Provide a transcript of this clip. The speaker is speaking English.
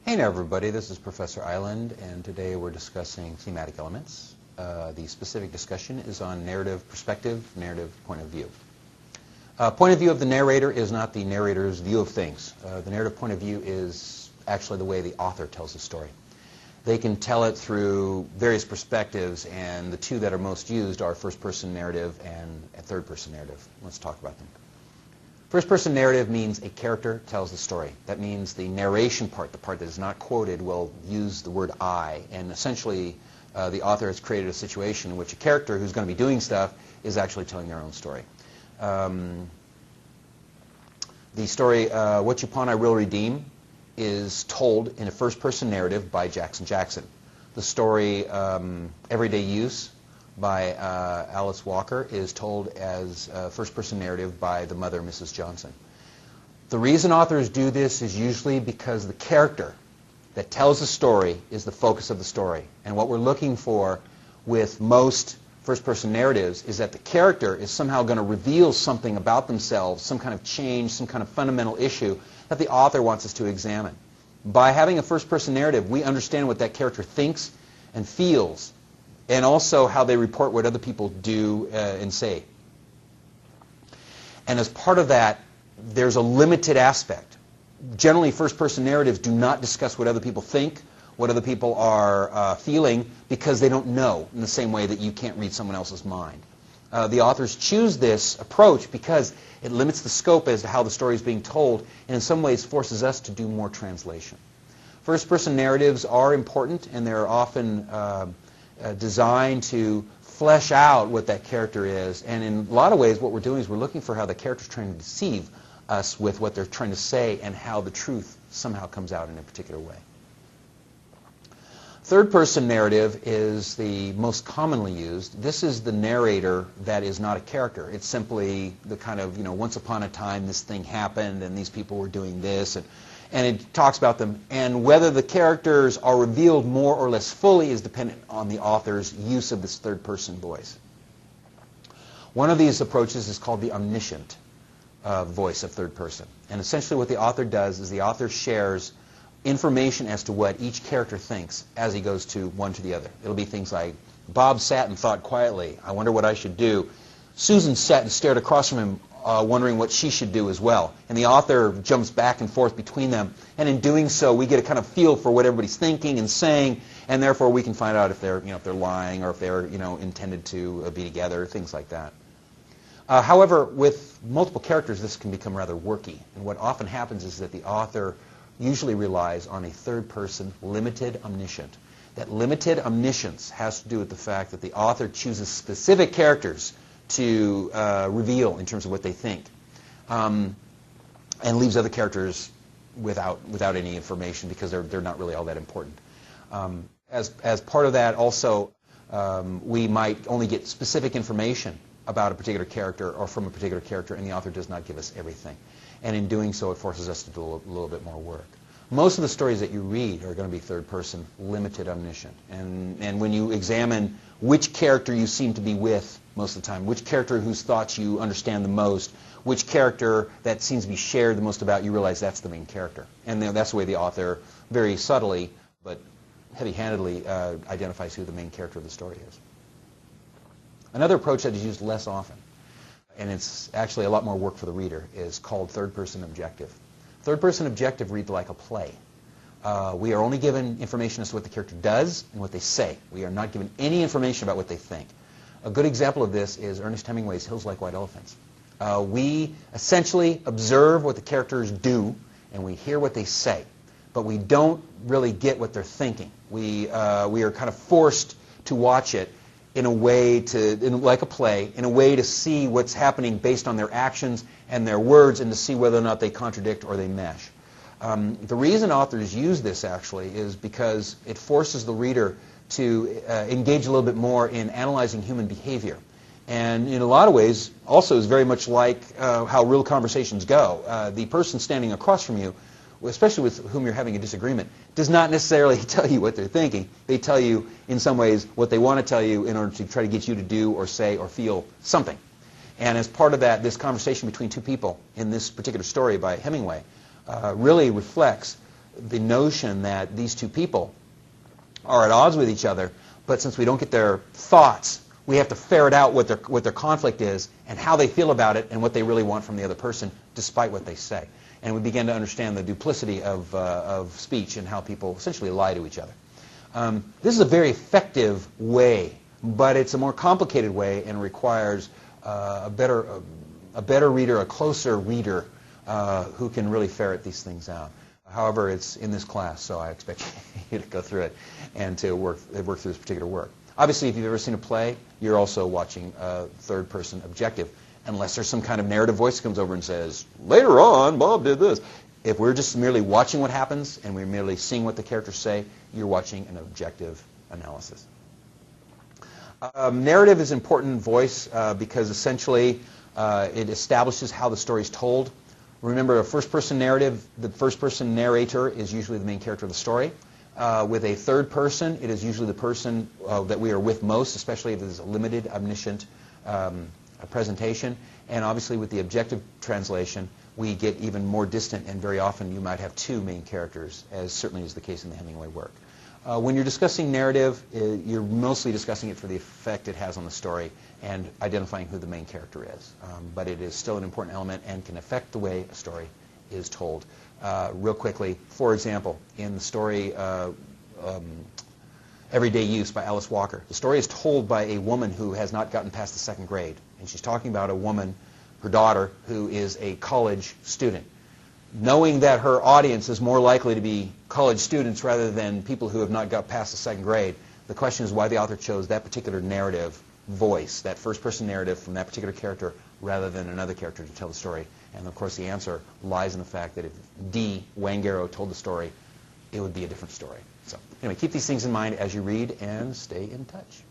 Hey there, everybody. This is Professor Island, and today we're discussing thematic elements. The specific discussion is on narrative perspective, narrative point of view. Point of view of the narrator is not the narrator's view of things. The narrative point of view is actually the way the author tells the story. They can tell it through various perspectives, and the two that are most used are first-person narrative and a third-person narrative. Let's talk about them. First-person narrative means a character tells the story. That means the narration part, the part that is not quoted, will use the word I. And essentially, the author has created a situation in which a character who's going to be doing stuff is actually telling their own story. The story, What You Pawn I Will Redeem, is told in a first-person narrative by Jackson Jackson. The story, Everyday Use, by Alice Walker, is told as a first-person narrative by the mother, Mrs. Johnson. The reason authors do this is usually because the character that tells the story is the focus of the story. And what we're looking for with most first-person narratives is that the character is somehow going to reveal something about themselves, some kind of change, some kind of fundamental issue that the author wants us to examine. By having a first-person narrative, we understand what that character thinks and feels, and also how they report what other people do and say. And as part of that, there's a limited aspect. Generally, first-person narratives do not discuss what other people think, what other people are feeling, because they don't know in the same way that you can't read someone else's mind. The authors choose this approach because it limits the scope as to how the story is being told, and in some ways forces us to do more translation. First-person narratives are important, and they're often designed to flesh out what that character is. And in a lot of ways, what we're doing is we're looking for how the character's trying to deceive us with what they're trying to say and how the truth somehow comes out in a particular way. Third-person narrative is the most commonly used. This is the narrator that is not a character. It's simply the kind of, once upon a time this thing happened and these people were doing this, and it talks about them. And whether the characters are revealed more or less fully is dependent on the author's use of this third-person voice. One of these approaches is called the omniscient voice of third person. And essentially what the author does is the author shares information as to what each character thinks as he goes to one to the other. It'll be things like, Bob sat and thought quietly, I wonder what I should do. Susan sat and stared across from him, wondering what she should do as well. And the author jumps back and forth between them. And in doing so, we get a kind of feel for what everybody's thinking and saying, and therefore we can find out if they're, if they're lying or if they're, intended to be together, things like that. However, with multiple characters, this can become rather worky. And what often happens is that the author usually relies on a third-person limited omniscient. That limited omniscience has to do with the fact that the author chooses specific characters to reveal in terms of what they think, and leaves other characters without any information because they're not really all that important. As part of that, also, we might only get specific information about a particular character or from a particular character, and the author does not give us everything. And in doing so, it forces us to do a little bit more work. Most of the stories that you read are going to be third-person, limited omniscient. And when you examine which character you seem to be with most of the time, which character whose thoughts you understand the most, which character that seems to be shared the most about, you realize that's the main character. And that's the way the author very subtly but heavy-handedly identifies who the main character of the story is. Another approach that is used less often, and it's actually a lot more work for the reader, is called third-person objective. Third-person objective reads like a play. We are only given information as to what the character does and what they say. We are not given any information about what they think. A good example of this is Ernest Hemingway's Hills Like White Elephants. We essentially observe what the characters do, and we hear what they say, but we don't really get what they're thinking. We are kind of forced to watch it in a way like a play, in a way to see what's happening based on their actions and their words, and to see whether or not they contradict or they mesh. The reason authors use this, actually, is because it forces the reader to engage a little bit more in analyzing human behavior. And in a lot of ways, also is very much like how real conversations go. The person standing across from you, especially with whom you're having a disagreement, does not necessarily tell you what they're thinking. They tell you, in some ways, what they want to tell you in order to try to get you to do or say or feel something. And as part of that, this conversation between two people in this particular story by Hemingway really reflects the notion that these two people are at odds with each other, but since we don't get their thoughts, we have to ferret out what their conflict is and how they feel about it and what they really want from the other person, despite what they say. And we begin to understand the duplicity of speech and how people essentially lie to each other. This is a very effective way, but it's a more complicated way and requires a better reader, a closer reader who can really ferret these things out. However, it's in this class, so I expect you to go through it and to work through this particular work. Obviously, if you've ever seen a play, you're also watching a third-person objective, unless there's some kind of narrative voice that comes over and says, later on, Bob did this. If we're just merely watching what happens and we're merely seeing what the characters say, you're watching an objective analysis. Narrative is important voice because essentially it establishes how the story is told. Remember, a first-person narrative, the first-person narrator is usually the main character of the story. With a third person, it is usually the person that we are with most, especially if it is a limited, omniscient presentation. And obviously with the objective translation, we get even more distant, and very often you might have two main characters, as certainly is the case in the Hemingway work. When you're discussing narrative, you're mostly discussing it for the effect it has on the story and identifying who the main character is. But it is still an important element and can affect the way a story is told. Real quickly, for example, in the story Everyday Use by Alice Walker, the story is told by a woman who has not gotten past the second grade. And she's talking about a woman, her daughter, who is a college student. Knowing that her audience is more likely to be college students rather than people who have not got past the second grade, the question is why the author chose that particular narrative voice, that first-person narrative from that particular character rather than another character to tell the story. And of course the answer lies in the fact that if D. Wangaro told the story, it would be a different story. So anyway, keep these things in mind as you read and stay in touch.